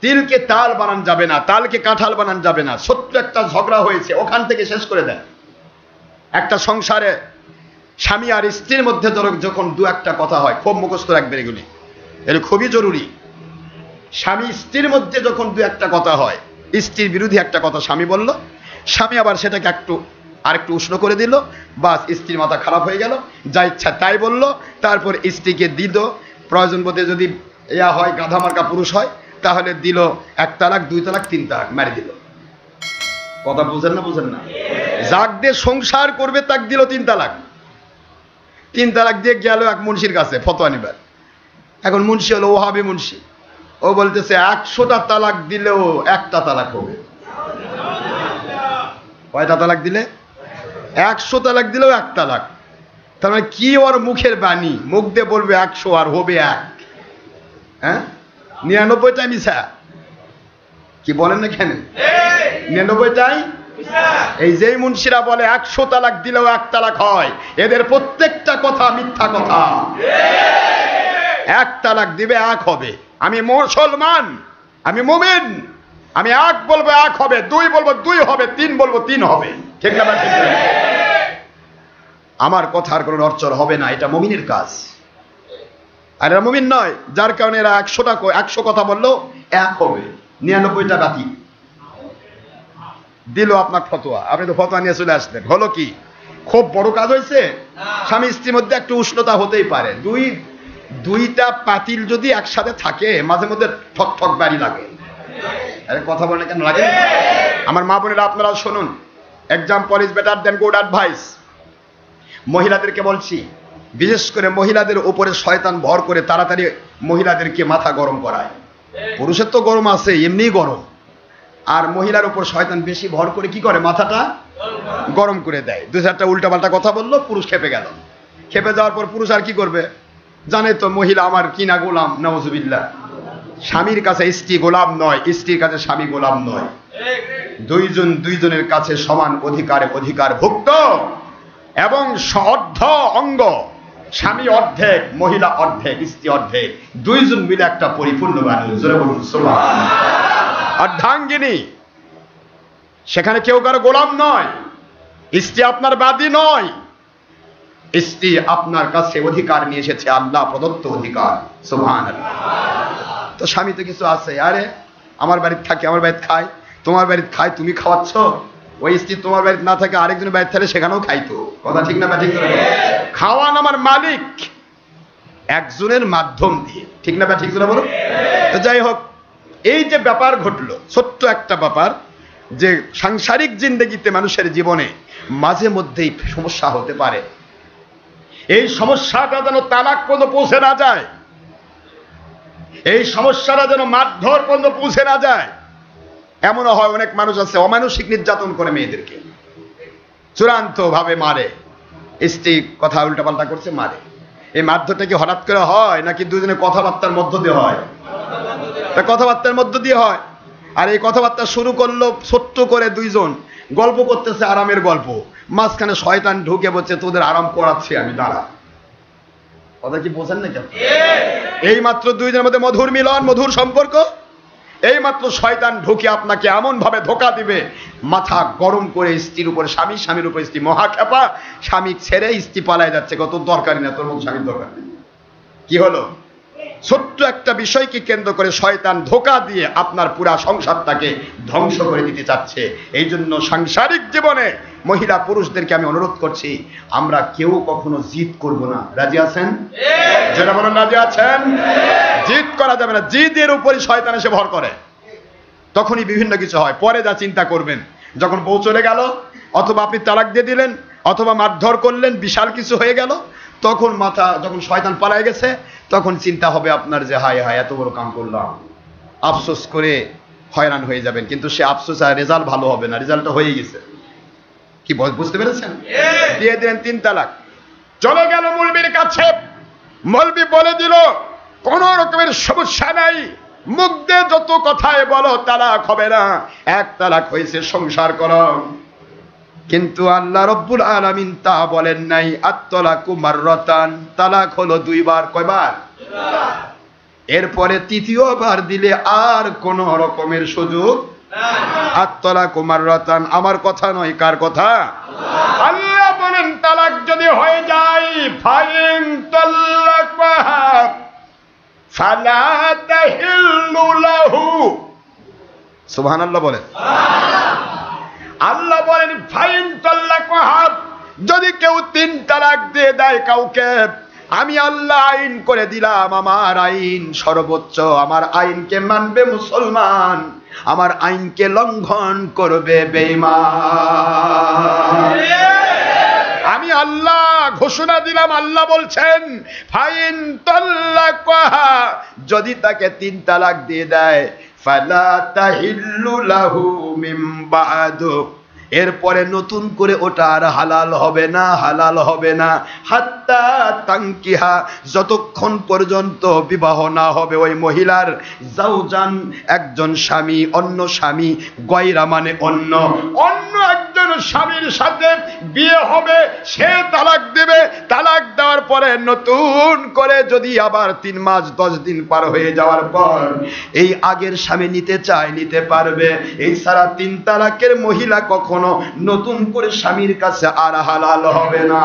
তিলকে তাল বানান যাবে না, তালকে কাঁঠাল বানান যাবে না। ছোট্ট একটা ঝগড়া হয়েছে, ওখান থেকে শেষ করে দেয়। একটা সংসারে স্বামী আর স্ত্রীর মধ্যে যখন দু একটা কথা হয়, খুব মুখস্থ রাখবেন এগুলি, এটা খুবই জরুরি। স্বামী স্ত্রীর মধ্যে যখন দু একটা কথা হয়, স্ত্রীর বিরোধী একটা কথা স্বামী বলল, স্বামী আবার সেটাকে আরেকটু উষ্ণ করে দিল, বাস স্ত্রীর মাথা খারাপ হয়ে গেল, যা ইচ্ছা তাই বলল। তারপর স্ত্রীকে দিল, প্রয়োজন বোধে যদি ইয়া হয়, গাধা মার্কা পুরুষ হয়, তাহলে দিল 1 তালাক 2 তালাক 3 তালাক মারি দিল। কথা বুঝেন না? বুঝেন না? যাক দিয়ে সংসার করবে তাক দিল 3 তালাক। 3 তালাক দিয়ে গেল এক মুন্সির কাছে ফতোয়া নিবার। এখন মুন্সি হলো ওহাবি মুন্সি, ও বলতেছে 100টা তালাক দিলেও একটা তালাক হবে। কয়টা তালাক দিলে? 100 তালাক দিলেও 1 তালাক। তার মানে কি ওর মুখের বাণী, মুখ দিয়ে বলবে 100 আর হবে 1। হ্যাঁ, 99টাই মিছা। কি বলেন না কেন? 99টাই। এই যে মুন্সিরা বলে 100 তালাক দিলেও 1 তালাক হয়, এদের প্রত্যেকটা কথা মিথ্যা কথা। 1 তালাক দিবে 1 হবে। আমি মুসলমান, আমি মুমিন, আমি 1 বলবো 1 হবে, 2 বলবো 2 হবে, 3 বলবো 3 হবে। ঠিক না? ঠিক না? আমার কথার কোনো নড়চড় হবে না, এটা মুমিনের কাজ। আর এরা মুমিন নয়, যার কারণে এরা 100 কথা বললো 1 হবে, 99টা বাকি। দিল আপনার ফতোয়া, আপনি তো ফতোয়া নিয়ে চলে আসলেন। হলো কি? খুব বড় কাজ হয়েছে। স্বামী স্ত্রীর মধ্যে একটু উষ্ণতা হতেই পারে। দুইটা পাতিল যদি একসাথে থাকে, মাঝে মধ্যে ঠক ঠক বাড়ি লাগে। আরে কথা বলে কেন লাগে? আমার মা বোনেরা, আপনারা শুনুন, example is better then good advice. মহিলাদেরকে বলছি, বিশেষ করে মহিলাদের উপরে শয়তান ভর করে তাড়াতাড়ি মহিলাদেরকে মাথা গরম করায়। পুরুষের তো গরম আছে, এমনি গরম, আর মহিলার উপর শয়তান বেশি ভর করে কি করে? মাথাটা গরম করে দেয়। 2-4টা উল্টাপাল্টা কথা বললো, পুরুষ খেপে গেল। খেপে যাওয়ার পর পুরুষ আর কি করবে? জানে তো মহিলা আমার কিনা গোলাম, নাউজুবিল্লাহ। স্বামীর কাছে স্ত্রী গোলাম নয়, স্ত্রীর কাছে স্বামী গোলাম নয়। দুইজনের কাছে সমান অধিকার ভুক্ত, এবং অর্ধ অঙ্গ। স্বামী অর্ধেক, মহিলা অর্ধেক, স্ত্রী অর্ধেক, দুইজন মিলে একটা পরিপূর্ণ বাণী। জোরে বলুন সুবহানাল্লাহ। অর্ধাঙ্গিনী, সেখানে কেউ কারো গোলাম নয়। স্ত্রী আপনার বাদী নয়, স্ত্রী আপনার কাছে অধিকার নিয়ে এসেছে, আল্লাহ প্রদত্ত অধিকার। সুবহানাল্লাহ। তো স্বামী তো কিছু আছে, আরে আমার বাড়িতে থাকে, আমার বাড়িতে খায়, তোমার বাড়িতে খায়, তুমি খাওয়াচ্ছ। ওই স্ত্রী তোমার বাড়িতে না থাকে, আরেকজনের বাড়িতে থাকলে সেখানেও খাইতো। কথা ঠিক না? ঠিক না? খাওয়ান আমার মালিক একজনের মাধ্যম দিয়ে। ঠিক না? ঠিক না? বলো তো। যাই হোক, এই যে ব্যাপার ঘটলো, ছোট্ট একটা ব্যাপার, যে সাংসারিক জিন্দেগিতে মানুষের জীবনে মাঝে মধ্যেই সমস্যা হতে পারে। এই সমস্যাটা যেন তালাক পর্যন্ত পৌঁছে না যায়, এই সমস্যাটা যেন মারধর পর্যন্ত পৌঁছে না যায়। এমনও হয়, অনেক মানুষ আছে অমানসিক নির্যাতন করে মেয়েদেরকে, চূড়ান্ত ভাবে মারে। স্ত্রী কথা উল্টাপাল্টা করছে, মারে। এই মারধরটা কি হঠাৎ করে হয়, নাকি দুজনের কথাবার্তার মধ্য দিয়ে হয়? কথাবার্তার মধ্য দিয়ে হয়। আর এই কথাবার্তা শুরু করলো ছোট্ট করে, দুইজন গল্প করতেছে, আরামের গল্প, মাঝখানে শয়তান ঢুকে বলছে তোদের আরাম করাচ্ছি আমি, দাঁড়া। কথা কি বোঝেন না? এই মাত্র দুইজনের মধ্যে মধুর মিলন, মধুর সম্পর্ক, এই মাত্র শয়তান ঢুকে আপনাকে এমন ভাবে ধোকা দিবে, মাথা গরম করে স্ত্রীর উপর স্বামী, স্বামীর উপর স্ত্রী, মহা খেপা। স্বামী ছেড়ে স্ত্রী পালায় যাচ্ছে, কত দরকারই না, তোর মতো স্বামীর দরকার নেই। কি হলো? ছোট্ট একটা বিষয়কে কেন্দ্র করে শয়তান ধোকা দিয়ে আপনার পুরা সংসারটাকে ধ্বংস করে দিতে চাচ্ছে। এই জন্য সাংসারিক জীবনে মহিলা পুরুষদেরকে আমি অনুরোধ করছি, আমরা কেউ কখনো জিদ করব না। রাজি আছেন? যেটা বলেন, রাজি আছেন? জিদ করা যাবে না। জিদের উপরই শয়তান এসে ভর করে, তখনই বিভিন্ন কিছু হয়। পরে যা চিন্তা করবেন, যখন বউ চলে গেল, অথবা আপনি তালাক দিয়ে দিলেন, অথবা মারধর করলেন, বিশাল কিছু হয়ে গেল, তখন যখন শয়তান পালায় গেছে, তখন চিন্তা হবে আপনার যে হায় হায় এত বড় কাম করলাম, আফসোস করে হয়রান হয়ে যাবেন। কিন্তু সে আফসোস আর রেজাল্ট ভালো হবে না, রেজাল্টটা হয়ে গেছে। কি বুঝতে পেরেছেন? দিয়ে দিলেন 3 তালাক, চলে গেল মৌলবীর কাছে। মৌলবী বলে দিল কোন রকমের সমস্যা নাই, মুখ দিয়ে যত কথায় বলো তালাক হবে না, 1 তালাক হয়েছে, সংসার করো। কিন্তু আল্লাহ রব্বুল আলামিন তা বলেন নাই। আত-তালাকু মাররাতান, তালাক হলো 2 বার। কয়বার? এরপরে তৃতীয়বার দিলে আর কোন রকমের সুযোগ। আত-তালাকু মাররাতান, আমার কথা নয়, কার কথা? আল্লাহ বলেন তালাক যদি হয়ে যায়, ফাইন তাল্লাকাহা ফালা তাহিল্লু লাহু। সুবহানাল্লাহ বলেন। আল্লাহ বলেন ফাইন তাল্লাকাহা, যদি কেউ 3 তালাক দিয়ে দেয় কাউকে, আমি আল্লাহ আইন করে দিলাম, আমার আইন সর্বোচ্চ, আমার আইনকে মানবে মুসলমান, আমার আইনকে লঙ্ঘন করবে বেঈমান। আমি আল্লাহ ঘোষণা দিলাম, আল্লাহ বলছেন ফাইন তাল্লাকাহা, যদি তাকে 3 তালাক দিয়ে দেয়, ফালা তাহিল্লু লাহু মিন বা'দু, এরপরে নতুন করে ওটা আর হালাল হবে না, হালাল হবে না, হাত্তা তানকিহা, যতক্ষণ পর্যন্ত বিবাহ না হবে ওই মহিলার জাওজান, একজন স্বামী, অন্য স্বামী, গয়রা মানে অন্য একজন স্বামীর সাথে বিয়ে হবে, সে তালাক দেবে, তালাক দেওয়ার পরে নতুন করে যদি আবার 3 মাস 10 দিন পার হয়ে যাওয়ার পর এই আগের স্বামী নিতে চায়, নিতে পারবে। এই সারা 3 তালাকের মহিলা কখনো নতুন করে স্বামীর কাছে আর হালাল হবে না।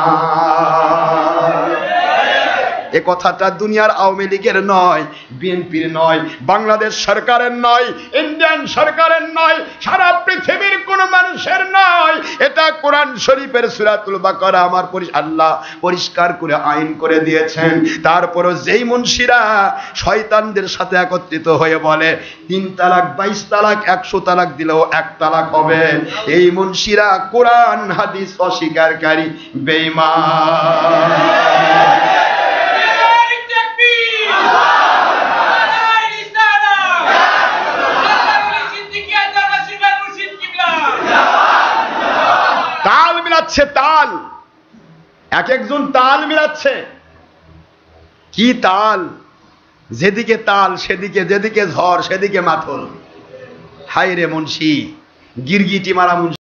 এ কথাটা দুনিয়ার আওয়ামী লীগের নয়, বিএনপির নয়, বাংলাদেশ সরকারের নয়, ইন্ডিয়ান সরকারের নয়, সারা পৃথিবীর কোন মানুষের নয়, এটা কোরআন শরীফের সূরাতুল বাকারা আমার আল্লাহ পরিষ্কার করে আইন করে দিয়েছেন। তারপরও যেই মুন্সিরা শয়তানদের সাথে একত্রিত হয়ে বলে 3 তালাক 22 তালাক 100 তালাক দিলেও 1 তালাক হবে, এই মুন্সিরা কোরআন হাদিস অস্বীকারী বেঈমান। তাল মিলাচ্ছে, তাল, এক একজন তাল মিলাচ্ছে। কি তাল? যেদিকে তাল সেদিকে, যেদিকে ঝড় সেদিকে মাথল। হায় রে মুন্সি, গিরগিটি মারা মুন্সি।